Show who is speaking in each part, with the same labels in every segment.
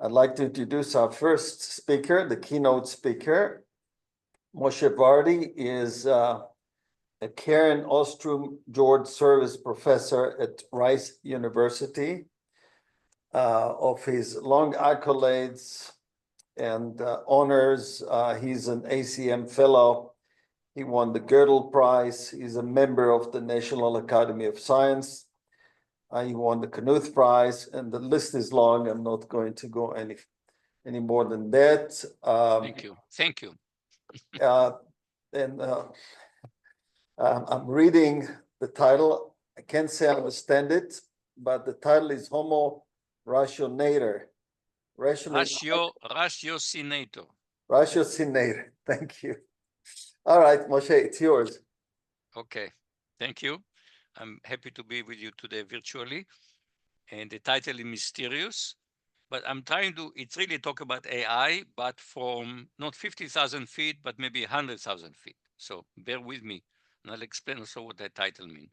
Speaker 1: I'd like to introduce our first speaker, the keynote speaker. Moshe Vardi is a Karen Ostrum George Service Professor at Rice University. Of his long accolades and honors, he's an ACM Fellow. He won the Gödel Prize. He's a member of the National Academy of Science. He won the Keynote Prize, and the list is long. I'm not going to go any more than that.
Speaker 2: Thank you. Thank you.
Speaker 1: And I'm reading the title. I can't say I understand it, but the title is Homo Ratiocinator.
Speaker 2: Ratiocinator.
Speaker 1: Ratiocinator. Thank you. All right, Moshe, it's yours.
Speaker 2: Okay. Thank you. I'm happy to be with you today virtually. And the title is mysterious, but I'm trying to, it's really talk about AI, but from not 50,000 feet, but maybe 100,000 feet. So bear with me, and I'll explain also what that title means.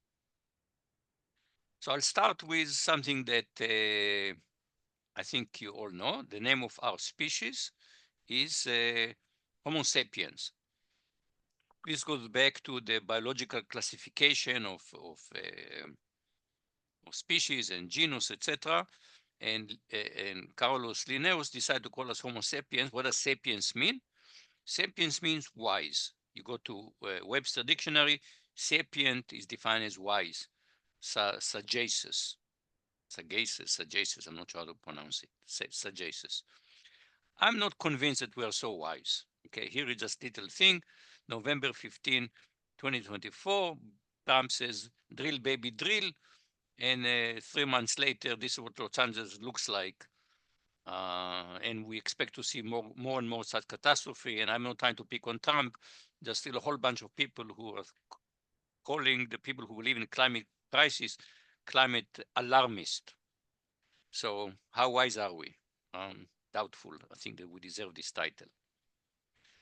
Speaker 2: So I'll start with something that I think you all know. The name of our species is Homo sapiens. This goes back to the biological classification of species and genus, etc. And Carlos Linnaeus decided to call us Homo sapiens. What does sapiens mean? Sapiens means wise. You go to Webster Dictionary, sapient is defined as wise. Sagacious. Sagacious, I'm not sure how to pronounce it. Sagacious. I'm not convinced that we are so wise. Okay, here is just a little thing. November 15, 2024, Trump says, drill, baby, drill. And 3 months later, this is what Los Angeles looks like. And we expect to see more and more such catastrophe. And I'm not trying to pick on Trump. There's still a whole bunch of people who are calling the people who live in climate crisis climate alarmist. So how wise are we? Doubtful. I think that we deserve this title.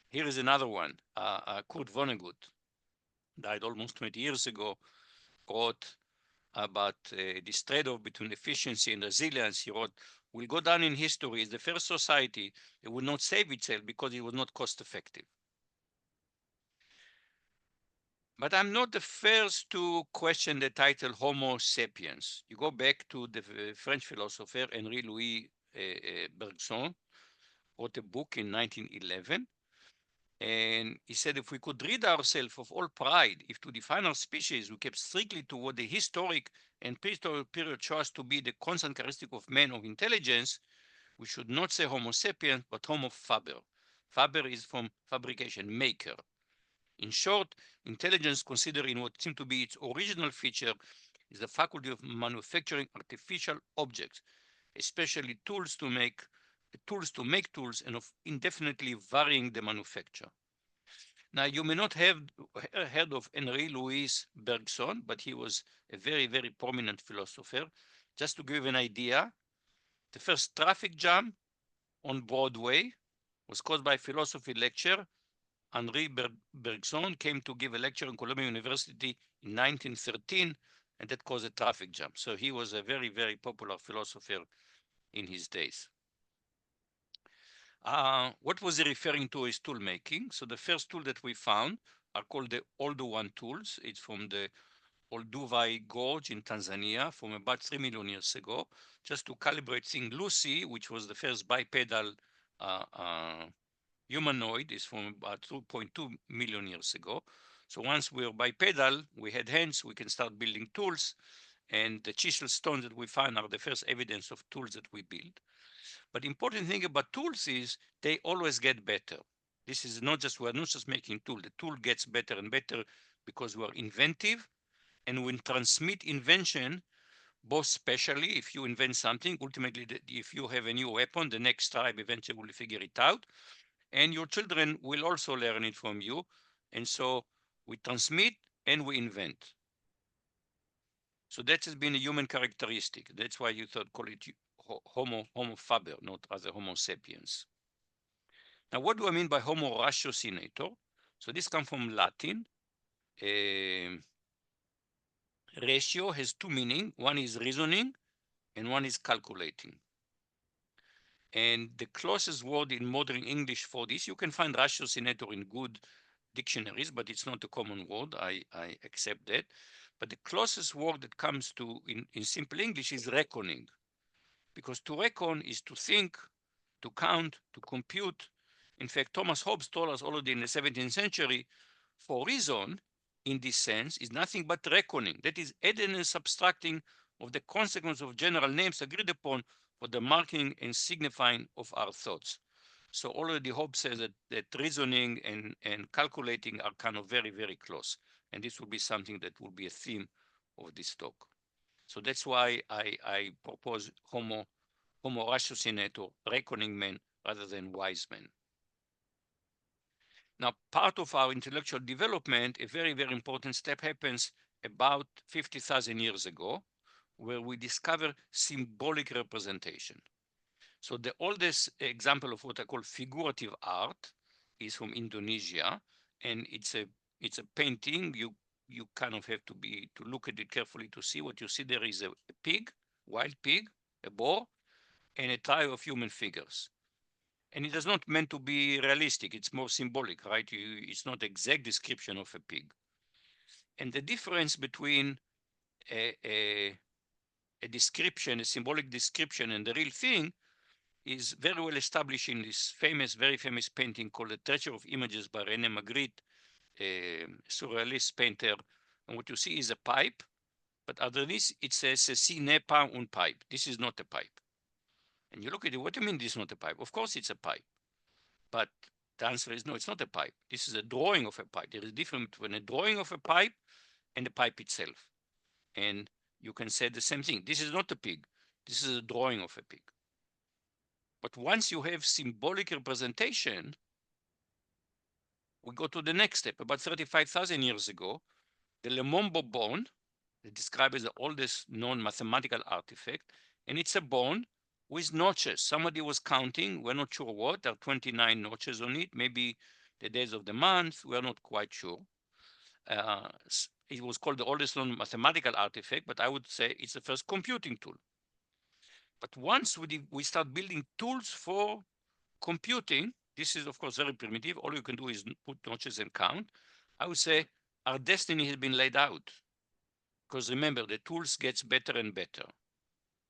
Speaker 2: Here is another one. Kurt Vonnegut died almost 20 years ago, wrote about this trade-off between efficiency and resilience. He wrote, will go down in history as the first society that would not save itself because it was not cost effective. But I'm not the first to question the title Homo sapiens. You go back to the French philosopher Henri Louis Bergson, wrote a book in 1911. And he said, if we could rid ourselves of all pride, if to define our species, we kept strictly to what the historic and prehistoric period shows to be the constant characteristic of man of intelligence, we should not say Homo sapiens, but Homo faber. Faber is from fabrication, maker. In short, intelligence considered in what seemed to be its original feature is the faculty of manufacturing artificial objects, especially tools to make tools and of indefinitely varying the manufacture. Now, you may not have heard of Henri Louis Bergson, but he was a very, very prominent philosopher. Just to give you an idea, the first traffic jam on Broadway was caused by a philosophy lecture. Henri Bergson came to give a lecture in Columbia University in 1913, and that caused a traffic jam. So he was a very, very popular philosopher in his days. What was he referring to is tool making. So the first tool that we found are called the Oldowan tools. It's from the Olduvai Gorge in Tanzania from about 3 million years ago, just to calibrate Thing Lucy, which was the first bipedal humanoid, is from about 2.2 million years ago. So once we were bipedal, we had hands, we can start building tools. And the chisel stones that we find are the first evidence of tools that we build. But the important thing about tools is they always get better. This is not just, we're not just making tool. The tool gets better and better because we're inventive and we transmit invention, both specially, if you invent something, ultimately, if you have a new weapon, the next tribe eventually will figure it out. And your children will also learn it from you. And so we transmit and we invent. So that has been a human characteristic. That's why you call it Homo faber, not as a Homo sapiens. Now, what do I mean by Homo Ratiocinator? So this comes from Latin. Ratio has two meanings. One is reasoning and one is calculating. And the closest word in modern English for this, you can find ratiocinator in good dictionaries, but it's not a common word. I accept that. But the closest word that comes to in simple English is reckoning. Because to reckon is to think, to count, to compute. In fact, Thomas Hobbes told us already in the 17th century, for reason, in this sense, is nothing but reckoning. That is adding and subtracting of the consequence of general names agreed upon for the marking and signifying of our thoughts. So already Hobbes says that reasoning and calculating are kind of very, very close. And this will be something that will be a theme of this talk. So that's why I propose Homo Ratiocinator, reckoning man, rather than wise men. Now, part of our intellectual development, a very, very important step happens about 50,000 years ago, where we discover symbolic representation. So the oldest example of what I call figurative art is from Indonesia, and it's a painting. You kind of have to look at it carefully to see. What you see there is a pig, wild pig, a boar, and a trio of human figures. And it is not meant to be realistic. It's more symbolic, right? It's not exact description of a pig. And the difference between a description, a symbolic description, and the real thing is very well established in this very famous painting called The Treasure of Images by René Magritte, a surrealist painter. And what you see is a pipe, but underneath it says, "Ce n'est pas un pipe." This is not a pipe. And you look at it, what do you mean this is not a pipe? Of course it's a pipe. But the answer is no, it's not a pipe. This is a drawing of a pipe. There is a difference between a drawing of a pipe and the pipe itself. And you can say the same thing. This is not a pig. This is a drawing of a pig. But once you have symbolic representation, we go to the next step. About 35,000 years ago, the Lemombo bone, described as the oldest known mathematical artifact, and it's a bone with notches. Somebody was counting, we're not sure what, there are 29 notches on it, maybe the days of the month, we're not quite sure. It was called the oldest known mathematical artifact, but I would say it's the first computing tool. But once we start building tools for computing, this is of course very primitive, all you can do is put notches and count. I would say our destiny has been laid out. Because remember, the tools gets better and better.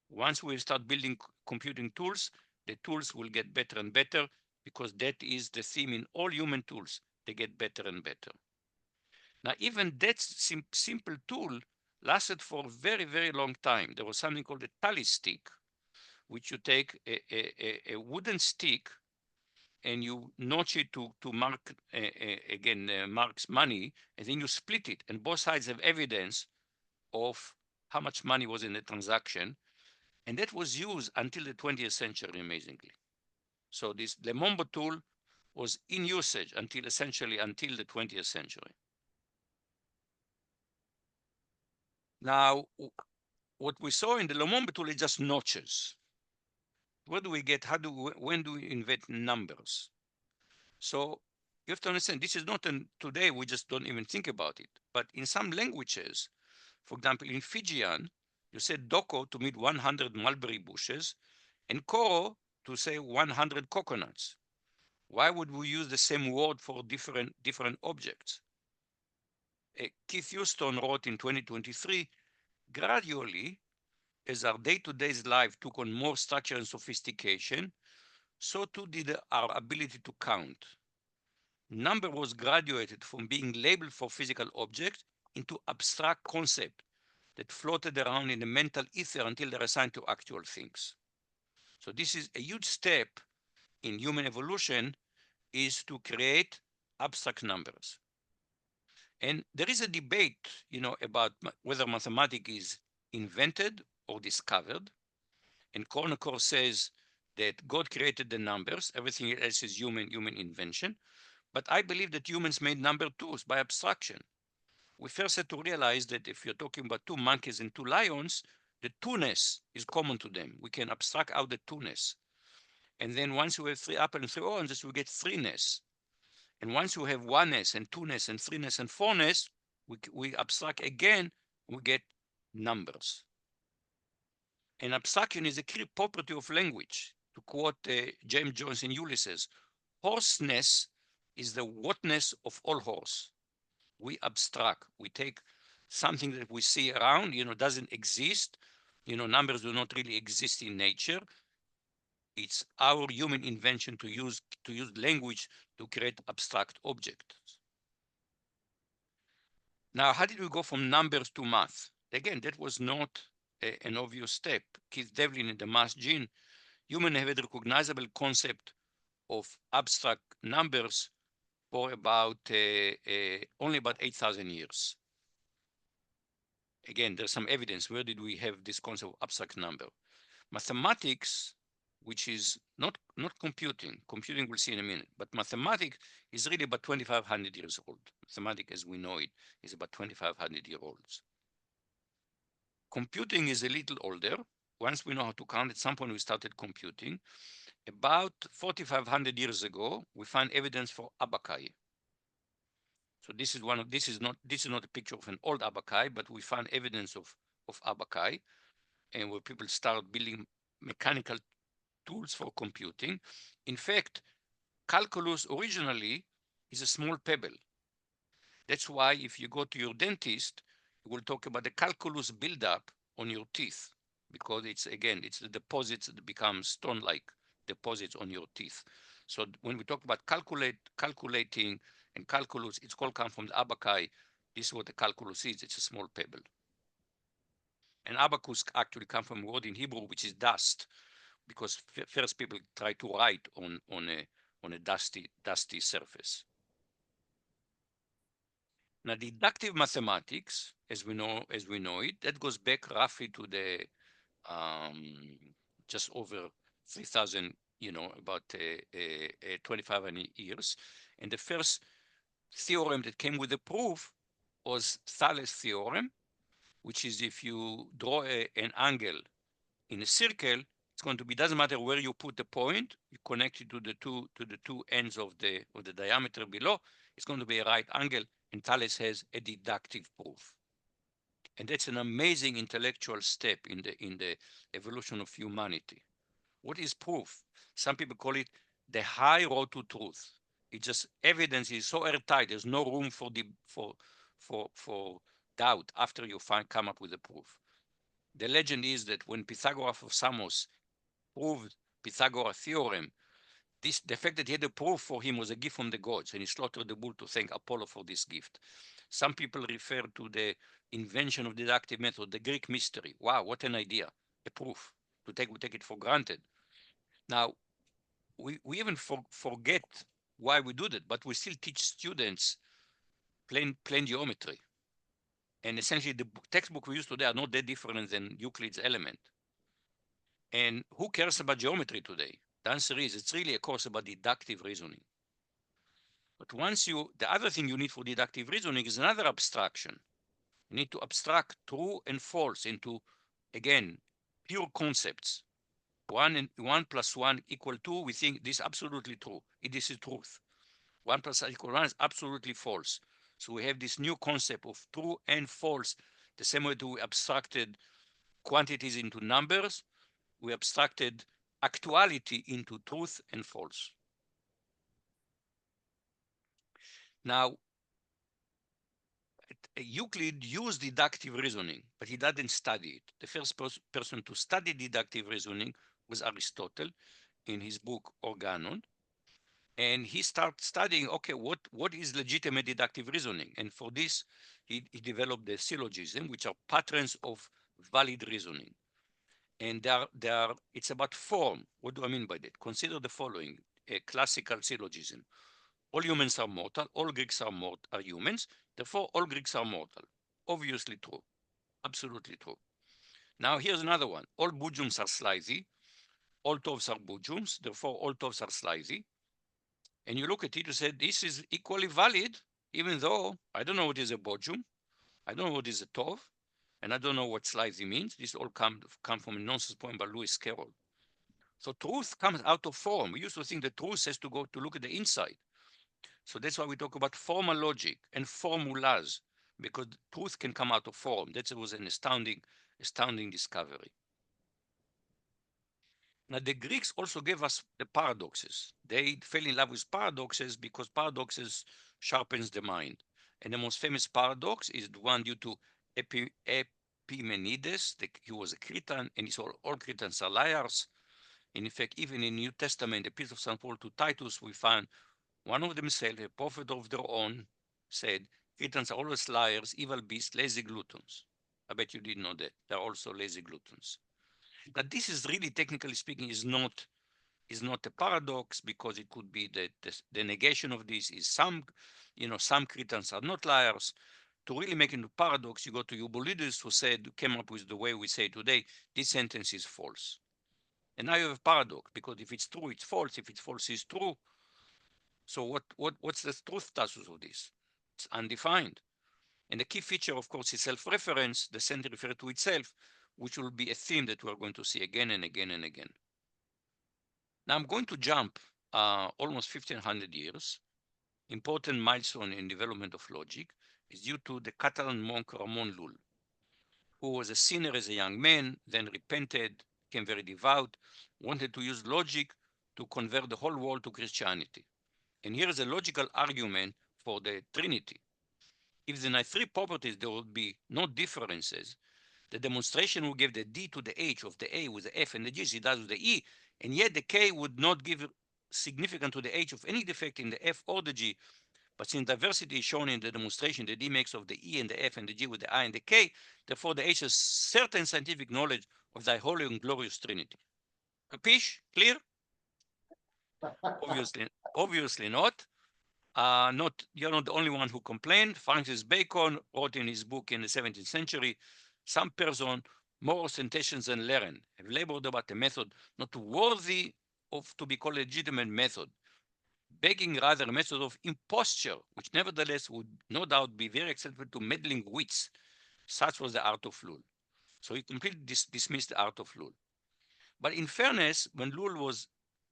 Speaker 2: Once we start building computing tools, the tools will get better and better because that is the theme in all human tools. They get better and better. Now, even that simple tool lasted for a very, very long time. There was something called a tally stick, which you take a wooden stick and you notch it to mark, marks money, and then you split it, and both sides have evidence of how much money was in the transaction. And that was used until the 20th century, amazingly. So this Lemombo tool was in usage until the 20th century. Now, what we saw in the Lemombo tool is just notches. What do we get? When do we invent numbers? So you have to understand, this is not today, we just don't even think about it. But in some languages, for example, in Fijian, you say doko to mean 100 mulberry bushes and koro to say 100 coconuts. Why would we use the same word for different objects? Keith Houston wrote in 2023, gradually, as our day-to-day life took on more structure and sophistication, so too did our ability to count. Number was graduated from being labeled for physical objects into abstract concept that floated around in the mental ether until they're assigned to actual things. So this is a huge step in human evolution, is to create abstract numbers. And there is a debate, about whether mathematics is invented or discovered. And Kornakor says that God created the numbers, everything else is human invention. But I believe that humans made number tools by abstraction. We first had to realize that if you're talking about two monkeys and two lions, the two-ness is common to them. We can abstract out the two-ness. And then once we have 3 apples and 3 oranges, we get 3-ness. And once you have 1-ness and 2-ness and 3-ness and 4-ness, we abstract again, we get numbers. And abstraction is a key property of language, To quote James Joyce in Ulysses, "Horseness is the whatness of all horse." We abstract. We take something that we see around, doesn't exist. Numbers do not really exist in nature. It's our human invention to use language to create abstract objects. Now, how did we go from numbers to math? Again, that was not an obvious step. Keith Devlin in the Math Gene, humans have a recognizable concept of abstract numbers for about only about 8,000 years. Again, there's some evidence. Where did we have this concept of abstract number? Mathematics, which is not computing. Computing we'll see in a minute, but mathematics is really about 2,500 years old. Mathematics as we know it is about 2,500 years old. Computing is a little older. Once we know how to count, at some point we started computing. About 4,500 years ago, we found evidence for abaci. So this is not a picture of an old abaci, but we found evidence of abaci, and where people start building mechanical tools for computing. In fact, calculus originally is a small pebble. That's why if you go to your dentist, you will talk about the calculus buildup on your teeth, because it's the deposits that become stone-like deposits on your teeth. So when we talk about calculating and calculus, it's all come from the abaci. This is what the calculus is. It's a small pebble. And abacus actually come from a word in Hebrew, which is dust, because first people try to write on a dusty surface. Now, deductive mathematics, as we know it, that goes back roughly to the just over 3,000, about 2,500 years. And the first theorem that came with the proof was Thales' theorem, which is if you draw an angle in a circle, it's going to be, doesn't matter where you put the point, you connect it to the two ends of the diameter below, it's going to be a right angle, and Thales has a deductive proof. And that's an amazing intellectual step in the evolution of humanity. What is proof? Some people call it the high road to truth. It's just evidence is so airtight, there's no room for doubt after you come up with a proof. The legend is that when Pythagoras of Samos proved Pythagoras' theorem, the fact that he had a proof for him was a gift from the gods, and he slaughtered the bull to thank Apollo for this gift. Some people refer to the invention of deductive method, the Greek mystery. Wow, what an idea, a proof. We take it for granted. Now, we even forget why we do that, but we still teach students plain geometry. And essentially, the textbook we use today are not that different than Euclid's element. And who cares about geometry today? The answer is it's really a course about deductive reasoning. But the other thing you need for deductive reasoning is another abstraction. You need to abstract true and false into, again, pure concepts. 1 plus 1 equal 2, we think this is absolutely true. This is truth. 1 plus 1 equal 1 is absolutely false. So we have this new concept of true and false, the same way that we abstracted quantities into numbers, we abstracted actuality into truth and false. Now, Euclid used deductive reasoning, but he didn't study it. The first person to study deductive reasoning was Aristotle in his book Organon. And he started studying, okay, what is legitimate deductive reasoning? And for this, he developed the syllogism, which are patterns of valid reasoning. And it's about form. What do I mean by that? Consider the following, a classical syllogism. All humans are mortal, all Greeks are humans, therefore all Greeks are mortal. Obviously true, absolutely true. Now here's another one. All Bujums are Slizy, all Tovs are Bujums, therefore all Tovs are Slizy. And you look at it, you say, this is equally valid, even though I don't know what is a Bujum, I don't know what is a Tov, and I don't know what Slizy means. This all come from a nonsense poem by Lewis Carroll. So truth comes out of form. We used to think the truth has to go to look at the inside. So that's why we talk about formal logic and formulas, because truth can come out of form. That was an astounding discovery. Now, the Greeks also gave us the paradoxes. They fell in love with paradoxes because paradoxes sharpens the mind. And the most famous paradox is the one due to Epimenides. He was a Cretan, and he said all Cretans are liars. And in fact, even in New Testament, the Epistle of St. Paul to Titus, we find one of themselves, a prophet of their own, said, Cretans are always liars, evil beasts, lazy gluttons. I bet you didn't know that. They're also lazy gluttons. Now, this is really, technically speaking, is not a paradox, because it could be that the negation of this is some Cretans are not liars. To really make it a paradox, you go to Eubulides, who came up with the way we say today, this sentence is false. And now you have a paradox, because if it's true, it's false. If it's false, it's true. So what's the truth status of this? It's undefined. And the key feature, of course, is self-reference, the sentence refers to itself, which will be a theme that we're going to see again and again and again. Now I'm going to jump almost 1500 years. Important milestone in development of logic is due to the Catalan monk Ramon Llull, who was a sinner as a young man, then repented, became very devout, wanted to use logic to convert the whole world to Christianity. And here is a logical argument for the Trinity. If there are three properties, there would be no differences. The demonstration will give the D to the H of the A with the F and the G as it does with the E, and yet the K would not give significant to the H of any defect in the F or the G. But since diversity is shown in the demonstration, the D makes of the E and the F and the G with the I and the K, therefore the H has certain scientific knowledge of thy holy and glorious Trinity. Capiche? Clear? Obviously not. You're not the only one who complained. Francis Bacon wrote in his book in the 17th century, some person more ostentatious than Leren have labored about a method not worthy of to be called a legitimate method, begging rather a method of imposture, which nevertheless would no doubt be very acceptable to meddling wits. Such was the art of Llull. So he completely dismissed the art of Llull. But in fairness, when Llull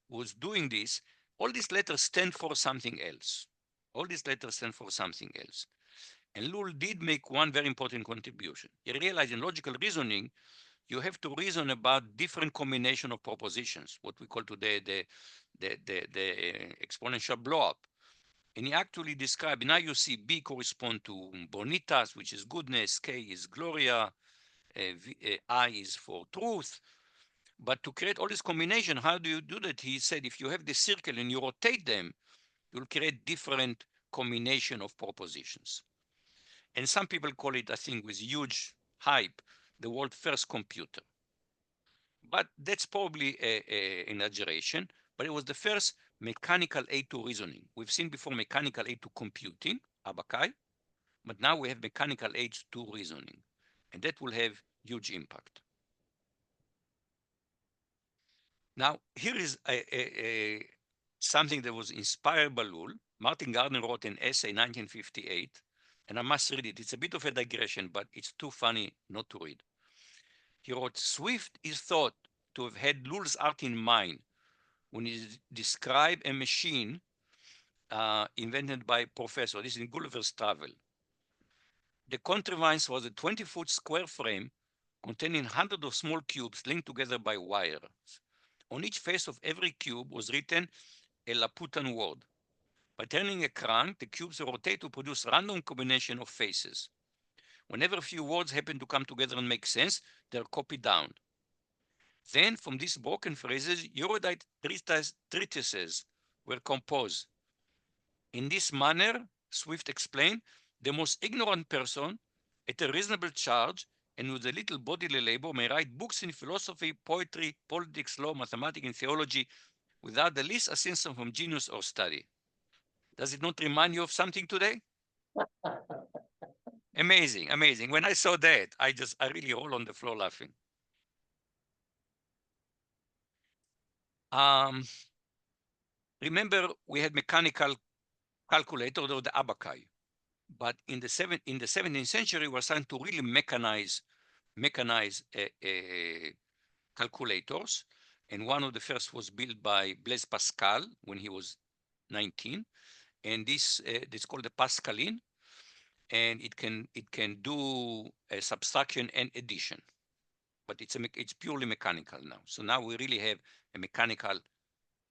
Speaker 2: was doing this, all these letters stand for something else. All these letters stand for something else. And Llull did make one very important contribution. He realized in logical reasoning, you have to reason about different combination of propositions, what we call today the exponential blowup. And he actually described, now you see B correspond to bonitas, which is goodness, K is gloria, I is for truth. But to create all this combination, how do you do that? He said, if you have the circle and you rotate them, you'll create different combination of propositions. And some people call it, I think, with huge hype, the world's first computer. But that's probably an exaggeration, but it was the first mechanical aid to reasoning. We've seen before mechanical aid to computing, abakai, but now we have mechanical aids to reasoning, and that will have huge impact. Now, here is something that was inspired by Llull. Martin Gardner wrote an essay in 1958, and I must read it. It's a bit of a digression, but it's too funny not to read. He wrote, Swift is thought to have had Llull's art in mind when he described a machine invented by Professor, this is in Gulliver's Travel. The contrivance was a 20-foot square frame containing hundreds of small cubes linked together by wires. On each face of every cube was written a Laputan word. By turning a crank, the cubes rotate to produce random combination of faces. Whenever a few words happen to come together and make sense, they're copied down. Then, from these broken phrases, erudite treatises were composed. In this manner, Swift explained, the most ignorant person, at a reasonable charge, and with a little bodily labor, may write books in philosophy, poetry, politics, law, mathematics, and theology without the least assistance from genius or study. Does it not remind you of something today? Amazing, amazing. When I saw that, I really roll on the floor laughing. Remember, we had mechanical calculator, or the abakai. But in the 17th century, we're starting to really mechanize calculators. And one of the first was built by Blaise Pascal when he was 19. And this is called the Pascaline. And it can do subtraction and addition. But it's purely mechanical now. So now we really have a mechanical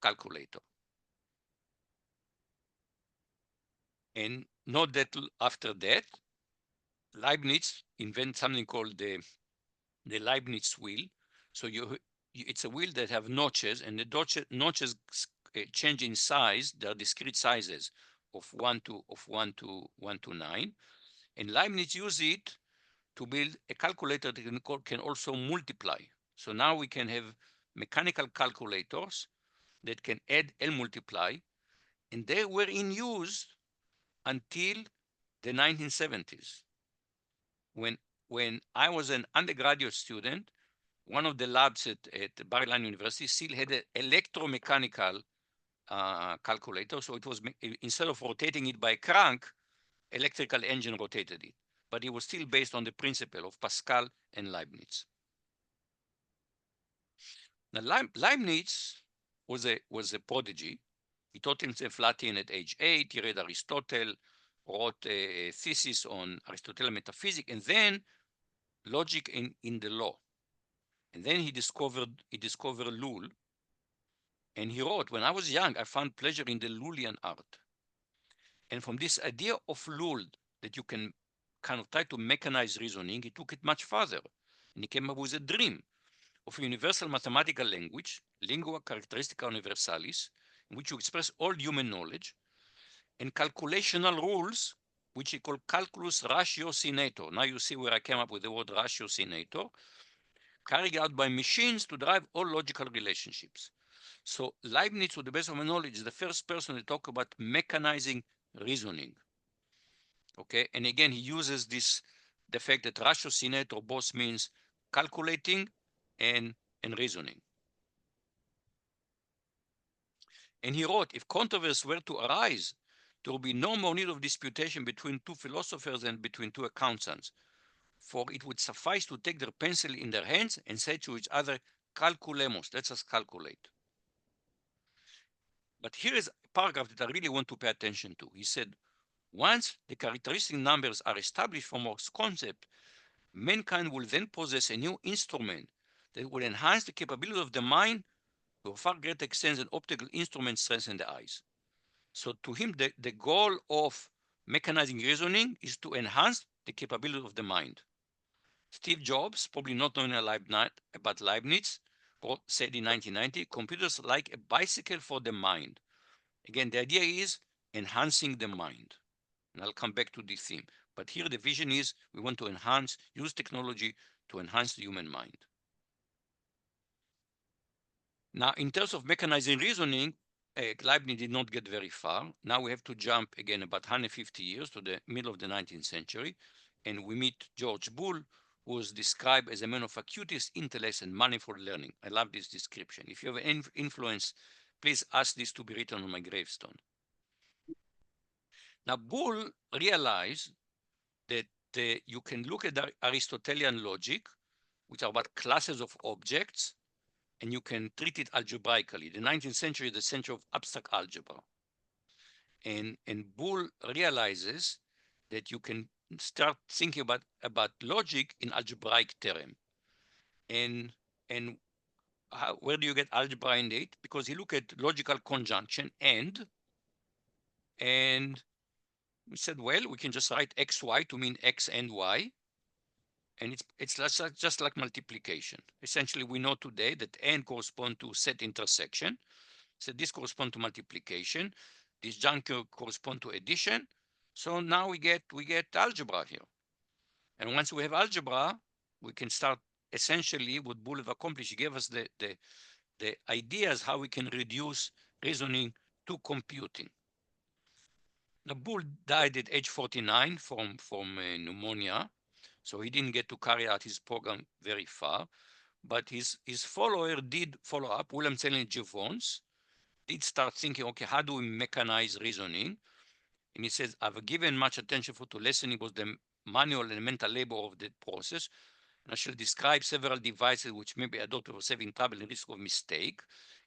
Speaker 2: calculator. And note that after that, Leibniz invents something called the Leibniz wheel. So it's a wheel that have notches, and the notches change in size. They are discrete sizes of 1 to 9. And Leibniz used it to build a calculator that can also multiply. So now we can have mechanical calculators that can add and multiply, and they were in use until the 1970s. When I was an undergraduate student, one of the labs at Bar-Ilan University still had an electromechanical calculator. So it was, instead of rotating it by crank, electrical engine rotated it. But it was still based on the principle of Pascal and Leibniz. Now, Leibniz was a prodigy. He taught himself Latin at age 8. He read Aristotle, wrote a thesis on Aristotelian metaphysics, and then logic in the law. And then he discovered Lul. And he wrote, when I was young, I found pleasure in the Lulian art. And from this idea of Lul, that you can kind of try to mechanize reasoning, he took it much further. And he came up with a dream of a universal mathematical language, lingua characteristica universalis, in which you express all human knowledge, and calculational rules, which he called calculus ratiocinator. Now you see where I came up with the word ratiocinator, carried out by machines to drive all logical relationships. So Leibniz, to the best of my knowledge, is the first person to talk about mechanizing reasoning. Okay, and again, he uses the fact that ratiocinator both means calculating and reasoning. And he wrote, if controversy were to arise, there will be no more need of disputation between two philosophers and between two accountants, for it would suffice to take their pencil in their hands and say to each other, calculemos, let us calculate. But here is a paragraph that I really want to pay attention to. He said, once the characteristic numbers are established from our concept, mankind will then possess a new instrument that will enhance the capability of the mind to a far greater extent than optical instruments strengthen the eyes. So to him, the goal of mechanizing reasoning is to enhance the capability of the mind. Steve Jobs, probably not knowing about Leibniz, said in 1990, computers like a bicycle for the mind. Again, the idea is enhancing the mind. And I'll come back to this theme. But here the vision is we want to use technology to enhance the human mind. Now, in terms of mechanizing reasoning, Leibniz did not get very far. Now we have to jump again about 150 years to the middle of the 19th century. And we meet George Boole, who was described as a man of acuteness, intellect, and manifold learning. I love this description. If you have any influence, please ask this to be written on my gravestone. Now, Boole realized that you can look at the Aristotelian logic, which are about classes of objects, and you can treat it algebraically. The 19th century is the century of abstract algebra. And Boole realizes that you can start thinking about logic in algebraic terms. And where do you get algebra in it? Because he looked at logical conjunction and we said, well, we can just write xy to mean x and y. And it's just like multiplication. Essentially, we know today that n corresponds to set intersection. So this corresponds to multiplication. This juncture corresponds to addition. So now we get algebra here. And once we have algebra, we can start essentially what Boole accomplished. He gave us the ideas how we can reduce reasoning to computing. Now, Boole died at age 49 from pneumonia. So he didn't get to carry out his program very far, but his follower did follow up. William Stanley Jevons did start thinking, okay, how do we mechanize reasoning? And he says, I've given much attention to lessening both the manual and mental labor of the process. And I shall describe several devices which may be adopted for saving trouble and risk of mistake.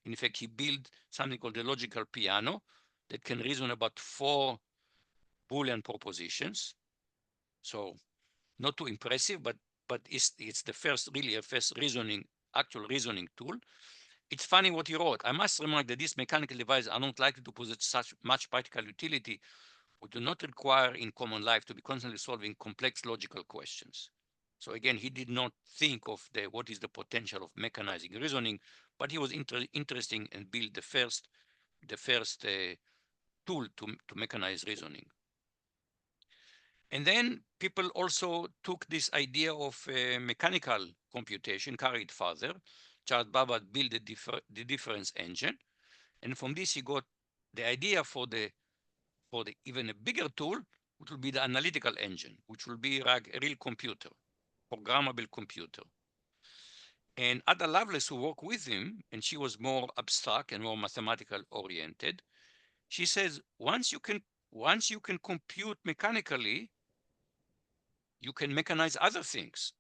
Speaker 2: In fact, he built something called the logical piano that can reason about 4 Boolean propositions. So not too impressive, but it's the first, really a first actual reasoning tool. it's funny what he wrote. I must remark that these mechanical devices are not likely to possess such much practical utility or do not require in common life to be constantly solving complex logical questions. So again, he did not think of what is the potential of mechanizing reasoning, but he was interesting and built the first tool to mechanize reasoning. And then people also took this idea of mechanical computation, carried further. Charles Babbage built the difference engine. And from this, he got the idea for the even a bigger tool, which will be the analytical engine, which will be like a real computer, programmable computer. And Ada Lovelace, who worked with him, and she was more abstract and more mathematical oriented, she says, once you can compute mechanically, you can mechanize other things.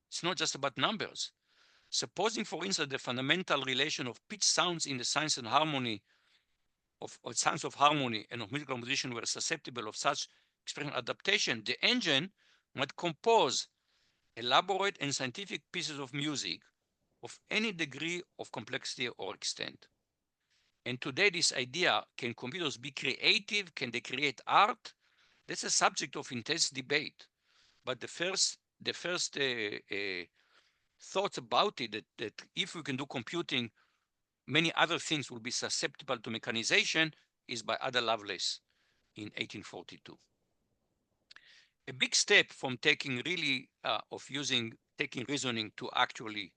Speaker 2: It's not just about numbers. Supposing, for instance, the fundamental relation of pitch sounds in the science and harmony of science of harmony and of musical composition were susceptible of such experimental adaptation, the engine might compose elaborate and scientific pieces of music of any degree of complexity or extent. And today, this idea, can computers be creative? Can they create art? That's a subject of intense debate. But the first thoughts about it, that if we can do computing, many other things will be susceptible to mechanization, is by Ada Lovelace in 1842. A big step from taking taking reasoning to actually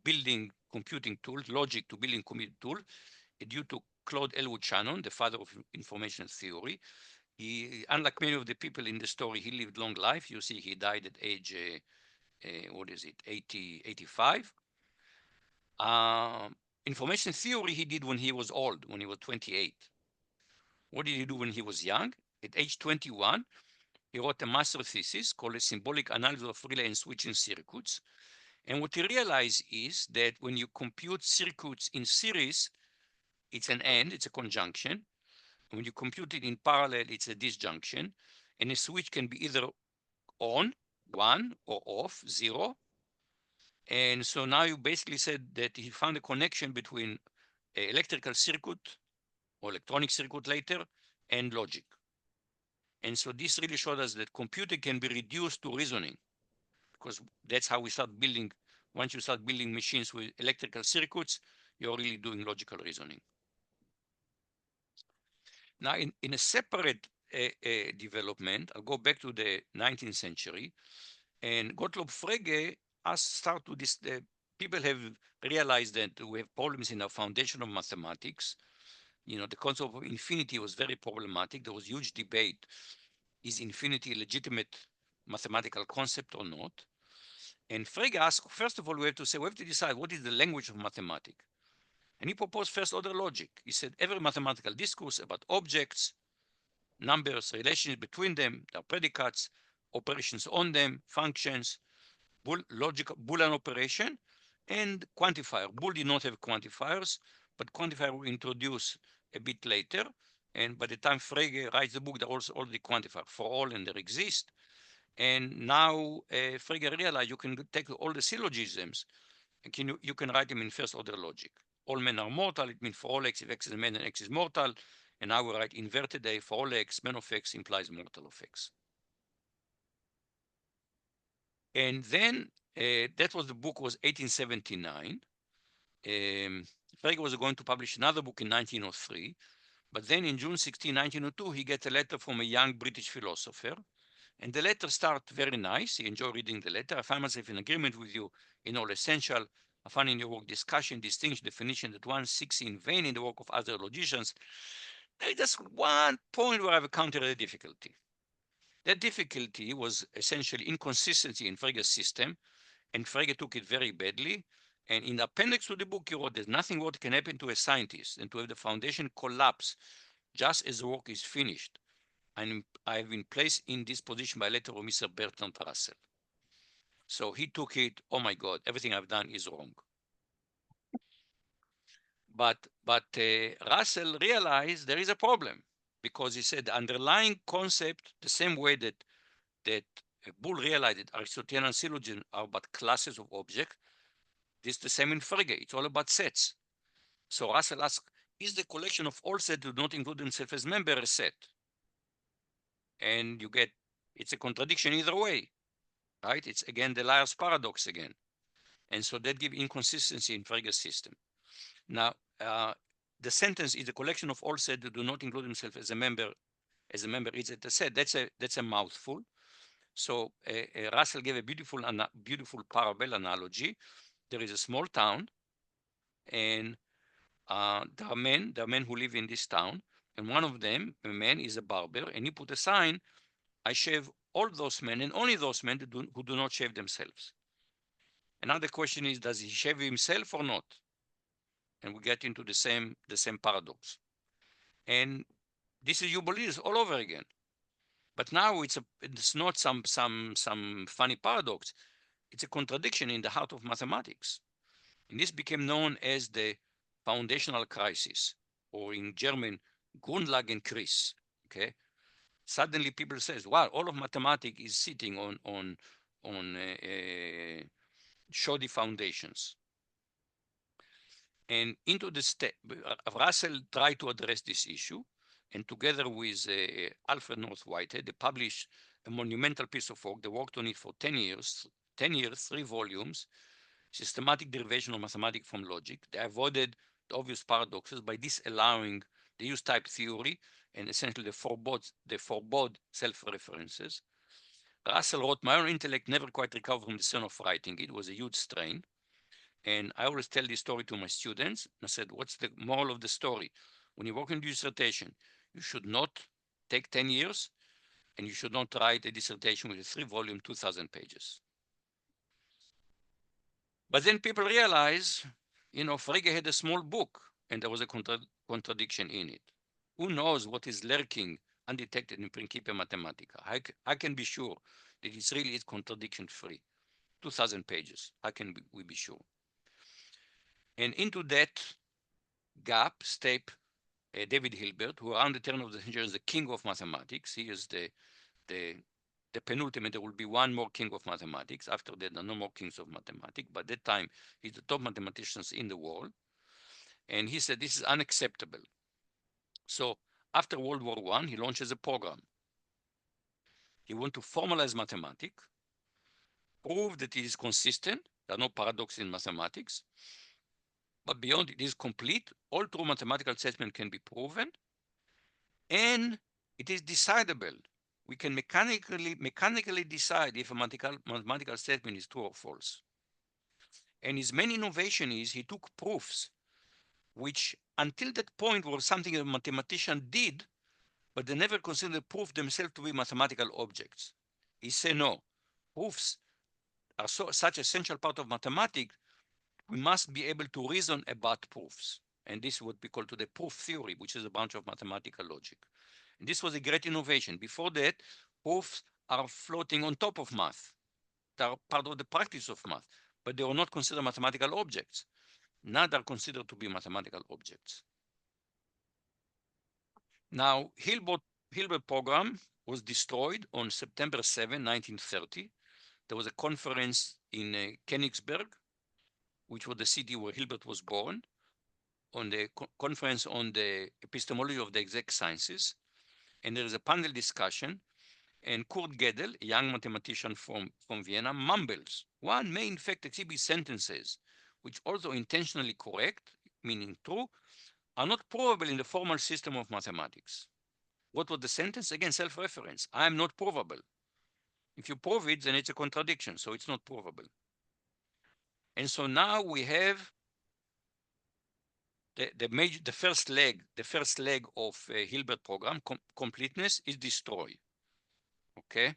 Speaker 2: building computing tools, logic to building computing tools, due to Claude Elwood Shannon, the father of information theory. He, unlike many of the people in the story, he lived long life. You see, he died at age, 85. Information theory he did when he was old, when he was 28. What did he do when he was young? At age 21, he wrote a master thesis called A Symbolic Analysis of Relay and Switching Circuits. And what he realized is that when you compute circuits in series, it's an AND, it's a conjunction. When you compute it in parallel, it's a disjunction. And a switch can be either on, 1, or off, 0. And so now you basically said that he found a connection between an electrical circuit or electronic circuit later and logic. And so this really showed us that computing can be reduced to reasoning, because that's how we start building. Once you start building machines with electrical circuits, you're really doing logical reasoning. Now, in a separate development, I'll go back to the 19th century, and Gottlob Frege start to this. People have realized that we have problems in our foundation of mathematics. You know, the concept of infinity was very problematic. There was huge debate: is infinity a legitimate mathematical concept or not? And Frege asked, first of all, we have to decide what is the language of mathematics. And he proposed first order logic. He said every mathematical discourse about objects, numbers, relations between them, their predicates, operations on them, functions, Boolean operation, and quantifier. Boole did not have quantifiers, but quantifier were introduced a bit later. And by the time Frege writes the book, there are also already quantifier for all, and there exist. And now Frege realized you can take all the syllogisms and you can write them in first order logic. All men are mortal. It means for all x, if x is a man, then x is mortal. And now we write inverted A for all x, man of x implies mortal of x. And then that was the book was 1879. Frege was going to publish another book in 1903. But then in June 16, 1902, he gets a letter from a young British philosopher. And the letter starts very nice. He enjoyed reading the letter. I find myself in agreement with you in all essential. I find in your work discussion, distinction, definition that one seeks in vain in the work of other logicians. There is just one point where I've encountered a difficulty. That difficulty was essentially inconsistency in Frege's system, and Frege took it very badly. And in the appendix to the book, he wrote, there's nothing what can happen to a scientist and to have the foundation collapse just as the work is finished. And I've been placed in this position by letter of Mr. Bertrand Russell. So he took it, oh my God, everything I've done is wrong. But Russell realized there is a problem, because he said the underlying concept, the same way that Boole realized that Aristotelian syllogisms are but classes of objects, This is the same in Frege. It's all about sets. So Russell asks, is the collection of all sets do not include themselves as member a set? And you get, it's a contradiction either way, right? It's again the liar's paradox again. And so that gives inconsistency in Frege's system. Now, the sentence is a collection of all sets that do not include themselves as a member is a set. That's a mouthful. So Russell gave a beautiful parable analogy. There is a small town, and there are men who live in this town, and one of them, a man, is a barber, and he put a sign, I shave all those men and only those men who do not shave themselves. Another question is, does he shave himself or not? And we get into the same paradox. And this is Eubulides all over again. But now it's not some funny paradox. It's a contradiction in the heart of mathematics. And this became known as the foundational crisis, or in German, Grundlagenkrise. Okay. Suddenly people says, wow, all of mathematics is sitting on shoddy foundations. And into the step, Russell tried to address this issue, and together with Alfred North Whitehead, they published a monumental piece of work. They worked on it for 10 years, 3 volumes, systematic derivation of mathematics from logic. They avoided the obvious paradoxes by disallowing the use type theory, and essentially they forbade self-references. Russell wrote, my own intellect never quite recovered from the sin of writing. It was a huge strain. And I always tell this story to my students. I said, what's the moral of the story? When you work on dissertation, you should not take 10 years, and you should not write a dissertation with a 3-volume, 2,000 pages. But then people realize, Frege had a small book, and there was a contradiction in it. Who knows what is lurking undetected in Principia Mathematica? I can be sure that it really is contradiction-free. 2,000 pages, how can we be sure? And into that gap stepped David Hilbert, who around the turn of the century is the king of mathematics. He is the penultimate. There will be one more king of mathematics. After that, there are no more kings of mathematics. But at that time, he's the top mathematicians in the world. And he said, this is unacceptable. So after World War I, he launches a program. He wants to formalize mathematics, prove that it is consistent. There are no paradoxes in mathematics. But beyond it is complete. All true mathematical statements can be proven. And it is decidable. We can mechanically decide if a mathematical statement is true or false. And his main innovation is he took proofs, which until that point were something a mathematician did, but they never considered proof themselves to be mathematical objects. He said, no, proofs are such essential part of mathematics, we must be able to reason about proofs. And this is what we call today proof theory, which is a branch of mathematical logic. And this was a great innovation. Before that, proofs are floating on top of math. They are part of the practice of math, but they were not considered mathematical objects. Now they're considered to be mathematical objects. Now, Hilbert program was destroyed on September 7, 1930. There was a conference in Königsberg, which was the city where Hilbert was born, on the conference on the epistemology of the exact sciences. And there is a panel discussion, and Kurt Gödel, a young mathematician from Vienna, mumbles. One may in fact exhibit sentences which, although intentionally correct, meaning true, are not provable in the formal system of mathematics. What was the sentence? Again, self-reference. I am not provable. If you prove it, then it's a contradiction, so it's not provable. And so now we have the first leg of Hilbert program, completeness, is destroyed. Okay?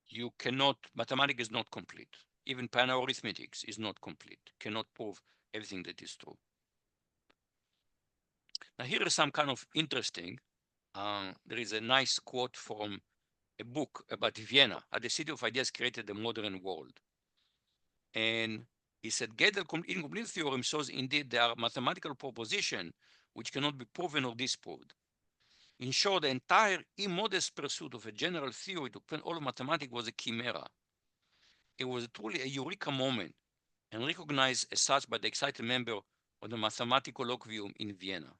Speaker 2: You cannot, mathematics is not complete. Even binary arithmetics is not complete. Cannot prove everything that is true. Now here is some kind of interesting, there is a nice quote from a book about Vienna, how the city of ideas created the modern world. And he said, Gödel incomplete theorem shows indeed there are mathematical propositions which cannot be proven or disproved. In short, the entire immodest pursuit of a general theory to prove all of mathematics was a chimera. It was truly a eureka moment and recognized as such by the excited member of the mathematical colloquium in Vienna.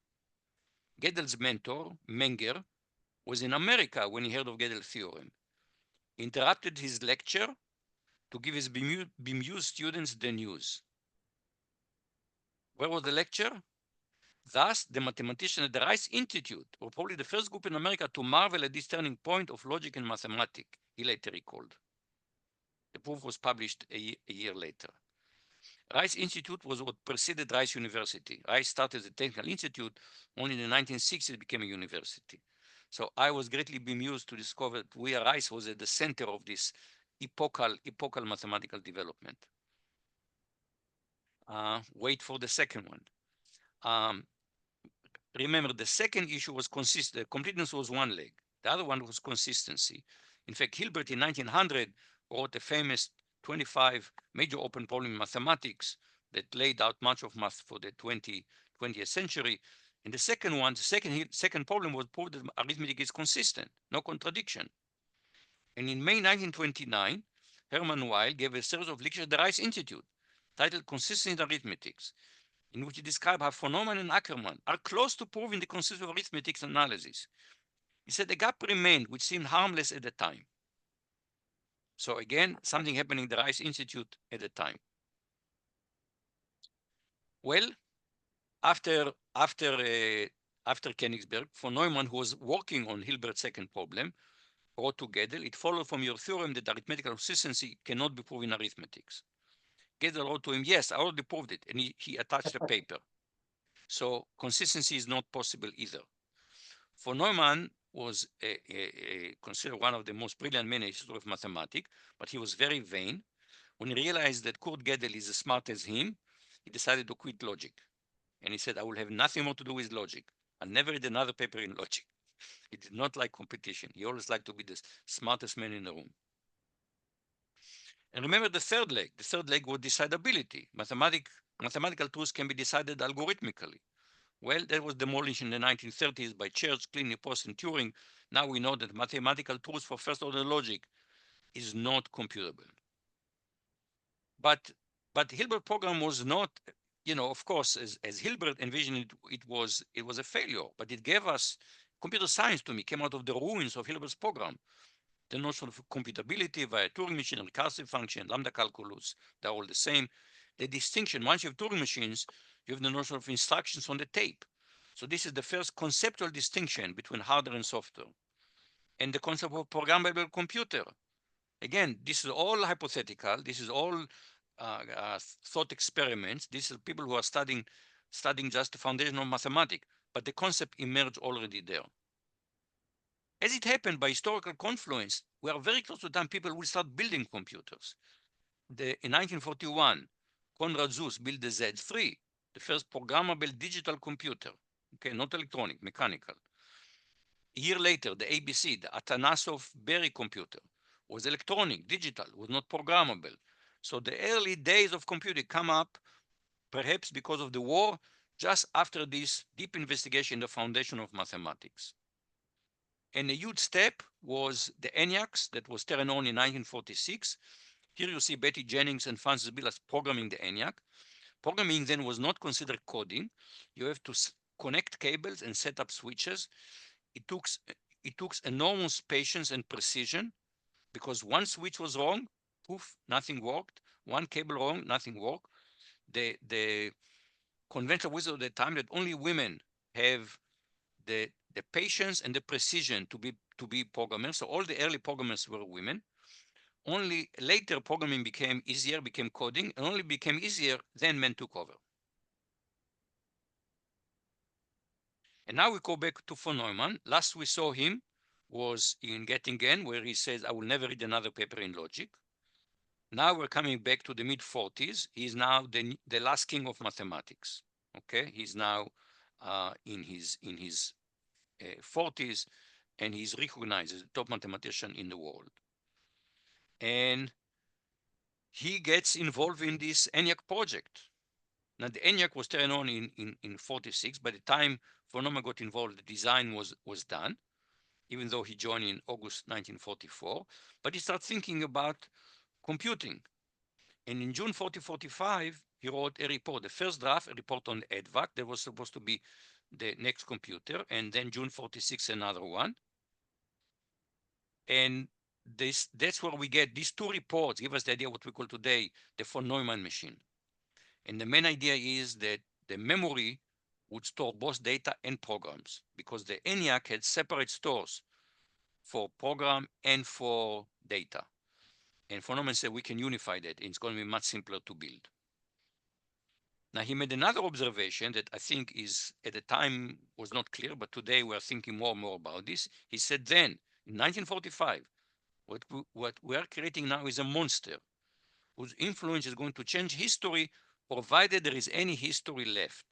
Speaker 2: Gödel's mentor, Menger, was in America when he heard of Gödel's theorem. He interrupted his lecture to give his bemused students the news. Where was the lecture? Thus, the mathematicians at the Rice Institute were probably the first group in America to marvel at this turning point of logic and mathematics, he later recalled. The proof was published a year later. Rice Institute was what preceded Rice University. Rice started as a technical institute, only in the 1960s it became a university. So I was greatly bemused to discover that Rice was at the center of this epochal mathematical development. Wait for the second one. Remember, the second issue was completeness was one leg. The other one was consistency. In fact, Hilbert in 1900 wrote a famous 25 major open problem in mathematics that laid out much of math for the 20th century. And the second one, the second problem was prove that arithmetic is consistent, no contradiction. And in May 1929, Hermann Weyl gave a series of lectures at the Rice Institute titled Consistency in Arithmetics, in which he described how von Neumann and Ackermann are close to proving the consistency of arithmetic analysis. He said the gap remained, which seemed harmless at the time. So again, something happening at the Rice Institute at the time. Well, after Königsberg, von Neumann, who was working on Hilbert's second problem, wrote to Gödel, it followed from your theorem that arithmetical consistency cannot be proved in arithmetics. Gödel wrote to him, yes, I already proved it, and he attached a paper. So consistency is not possible either. Von Neumann was considered one of the most brilliant men in the history of mathematics, but he was very vain. When he realized that Kurt Gödel is as smart as him, he decided to quit logic. And he said, I will have nothing more to do with logic. I'll never read another paper in logic. He did not like competition. He always liked to be the smartest man in the room. And remember the third leg. The third leg was decidability. Mathematical truths can be decided algorithmically. Well, that was demolished in the 1930s by Church, Clinic, Post, and Turing. Now we know that mathematical truths for first-order logic is not computable. But Hilbert program was not, of course, as Hilbert envisioned it, it was a failure. But it gave us computer science. To me came out of the ruins of Hilbert's program. The notion of computability via Turing machine, recursive function, lambda calculus, they're all the same. The distinction, once you have Turing machines, you have the notion of instructions on the tape. So this is the first conceptual distinction between hardware and software. And the concept of programmable computer. Again, this is all hypothetical. This is all thought experiments. These are people who are studying just the foundation of mathematics, but the concept emerged already there. As it happened by historical confluence, we are very close to the time people will start building computers. In 1941, Konrad Zuse built the Z3, the first programmable digital computer. Okay, not electronic, mechanical. A year later, the ABC, the Atanasov-Berry computer, was electronic, digital, was not programmable. So the early days of computing come up, perhaps because of the war, just after this deep investigation in the foundation of mathematics. And a huge step was the ENIACs that was turned on in 1946. Here you see Betty Jennings and Francis Billas programming the ENIAC. Programming then was not considered coding. You have to connect cables and set up switches. It took enormous patience and precision because one switch was wrong, poof, nothing worked. One cable wrong, nothing worked. The conventional wisdom of the time that only women have the patience and the precision to be programmers. So all the early programmers were women. Only later programming became easier, became coding, and only became easier, then men took over. And now we go back to von Neumann. Last we saw him was in Göttingen, where he says, I will never read another paper in logic. Now we're coming back to the mid-40s. He's now the last king of mathematics. Okay, he's now in his 40s, and he's recognized as the top mathematician in the world. And he gets involved in this ENIAC project. Now the ENIAC was turned on in 46. By the time von Neumann got involved, the design was done, even though he joined in August 1944. But he started thinking about computing. And in June 1945, he wrote a report, the first draft, a report on EDVAC that was supposed to be the next computer. And then June 1946, another one. And that's where we get these two reports, give us the idea of what we call today the von Neumann machine. And the main idea is that the memory would store both data and programs because the ENIAC had separate stores for program and for data. And von Neumann said we can unify that. It's going to be much simpler to build. Now he made another observation that I think is at the time was not clear, but today we're thinking more and more about this. He said then in 1945, what we are creating now is a monster whose influence is going to change history, provided there is any history left.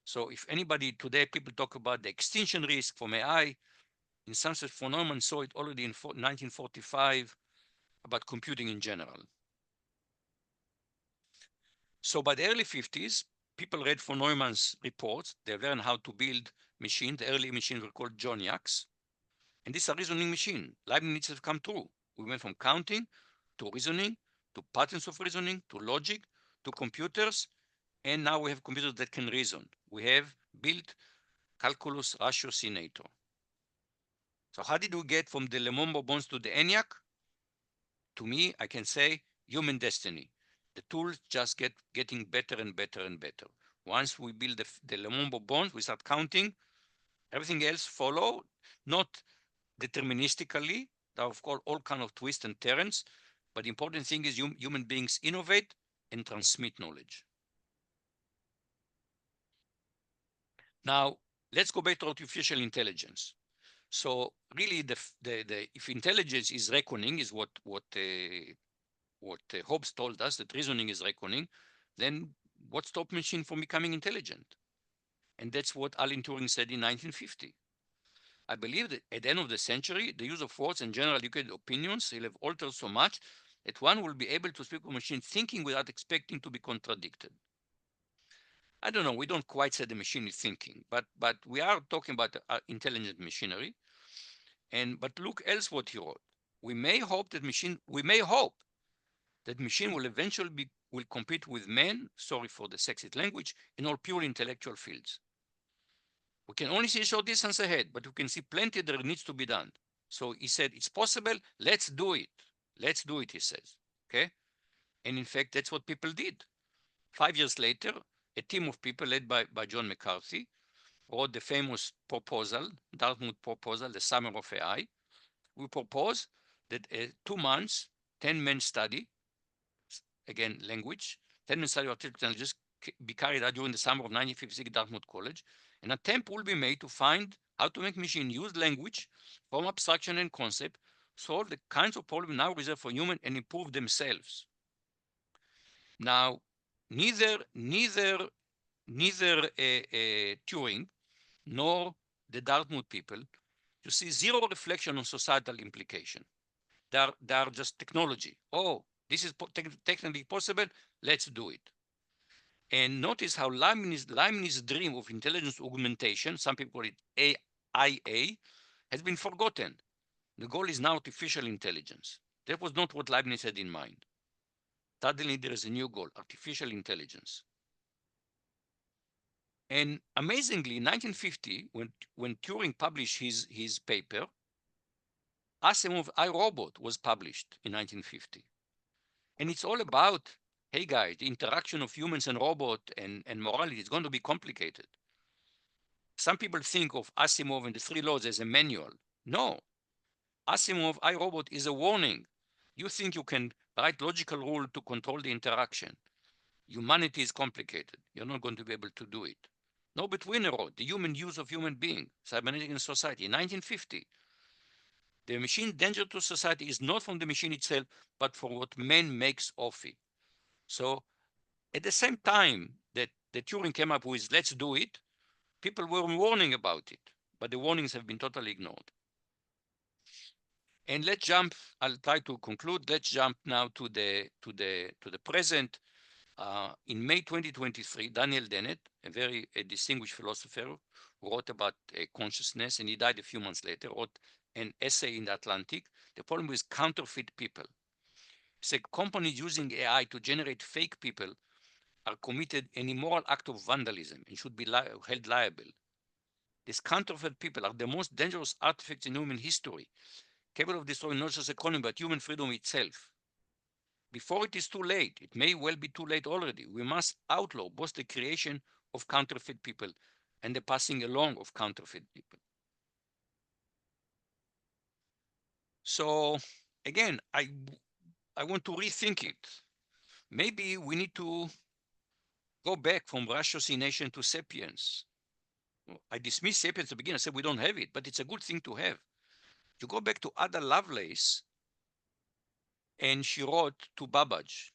Speaker 2: So if anybody today, people talk about the extinction risk from AI, in some sense, von Neumann saw it already in 1945 about computing in general. So by the early 50s, people read von Neumann's reports. They learned how to build machines. The early machines were called Joniacs. And these are reasoning machines. Leibniz has come true. We went from counting to reasoning, to patterns of reasoning, to logic, to computers. And now we have computers that can reason. We have built calculus ratiocinator. So how did we get from the Lemombo bonds to the ENIAC? To me, I can say human destiny. The tools just getting better and better and better. Once we build the Lemombo bonds, we start counting. Everything else follow, not deterministically. There are, of course, all kind of twists and turns. But the important thing is human beings innovate and transmit knowledge. Now, let's go back to artificial intelligence. So really, if intelligence is reckoning, is what Hobbes told us, that reasoning is reckoning, then what stopped machine from becoming intelligent? And that's what Alan Turing said in 1950. I believe that at the end of the century, the use of words and general educated opinions will have altered so much that one will be able to speak with machine thinking without expecting to be contradicted. I don't know, we don't quite say the machine is thinking, but we are talking about intelligent machinery. But look else what he wrote. We may hope that machine will eventually will compete with men, sorry for the sexist language, in all pure intellectual fields. We can only see a short distance ahead, but we can see plenty that needs to be done. So he said, it's possible, let's do it. Let's do it, he says, okay? And in fact, that's what people did. 5 years later, a team of people led by John McCarthy wrote the famous proposal, Dartmouth proposal, the Summer of AI. We propose that a 2 months, 10-man study, again, language, 10-man study of artificial intelligence be carried out during the summer of 1956 at Dartmouth College. An attempt will be made to find how to make machine use language from abstraction and concept, solve the kinds of problems now reserved for human, and improve themselves. Now, neither Turing nor the Dartmouth people, you see zero reflection on societal implication. They are just technology. Oh, this is technically possible. Let's do it. And notice how Leibniz's dream of intelligence augmentation, some people call it AIA, has been forgotten. The goal is now artificial intelligence. That was not what Leibniz had in mind. Suddenly there is a new goal, artificial intelligence. And amazingly, in 1950, when Turing published his paper, Asimov's I, Robot was published in 1950. And it's all about, hey guys, the interaction of humans and robot and morality is going to be complicated. Some people think of Asimov and the 3 laws as a manual. No, Asimov I, Robot is a warning. You think you can write logical rule to control the interaction. Humanity is complicated. You're not going to be able to do it. Norbert Wiener wrote, The Human Use of Human Being, Cybernetic in Society, in 1950. The machine danger to society is not from the machine itself, but from what man makes of it. So at the same time that Turing came up with, let's do it, people were warning about it, but the warnings have been totally ignored. And let's jump, I'll try to conclude, let's jump now to the present. In May 2023, Daniel Dennett, a very distinguished philosopher, who wrote about consciousness, and he died a few months later, wrote an essay in the Atlantic. The problem is counterfeit people. Say companies using AI to generate fake people are committed an immoral act of vandalism and should be held liable. These counterfeit people are the most dangerous artifacts in human history, capable of destroying not just economy but human freedom itself. Before it is too late, it may well be too late already, we must outlaw both the creation of counterfeit people and the passing along of counterfeit people. So again, I want to rethink it. Maybe we need to go back from ratiocination to sapiens. I dismissed sapiens at the beginning. I said we don't have it, but it's a good thing to have. You go back to Ada Lovelace, and she wrote to Babbage.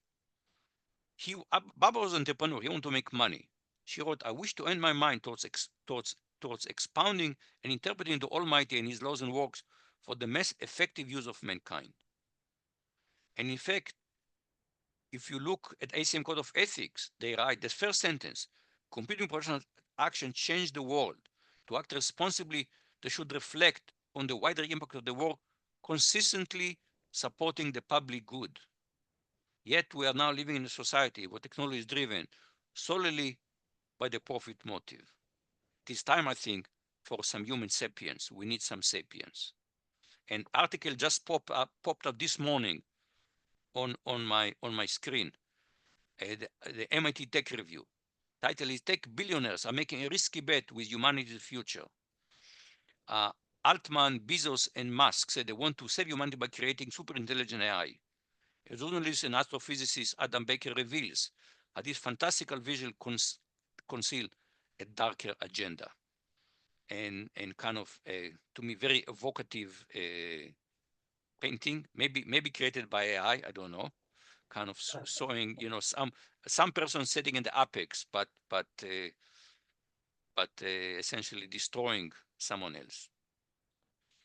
Speaker 2: Babbage was an entrepreneur. He wanted to make money. She wrote, "I wish to end my mind towards expounding and interpreting the Almighty and His laws and works for the most effective use of mankind." And in fact, if you look at ACM Code of Ethics, they write the first sentence: computing professional action changed the world. To act responsibly, they should reflect on the wider impact of the work, consistently supporting the public good. Yet we are now living in a society where technology is driven solely by the profit motive. It is time, I think, for some human sapiens. We need some sapiens. An article just popped up this morning on my screen. The MIT Tech Review. Title is Tech Billionaires Are Making a Risky Bet with Humanity's Future. Altman, Bezos, and Musk said they want to save humanity by creating super intelligent AI. A journalist and astrophysicist, Adam Baker, reveals how this fantastical vision conceal a darker agenda. And kind of, to me, very evocative painting, maybe created by AI, I don't know, kind of showing, some person sitting in the apex, but essentially destroying someone else.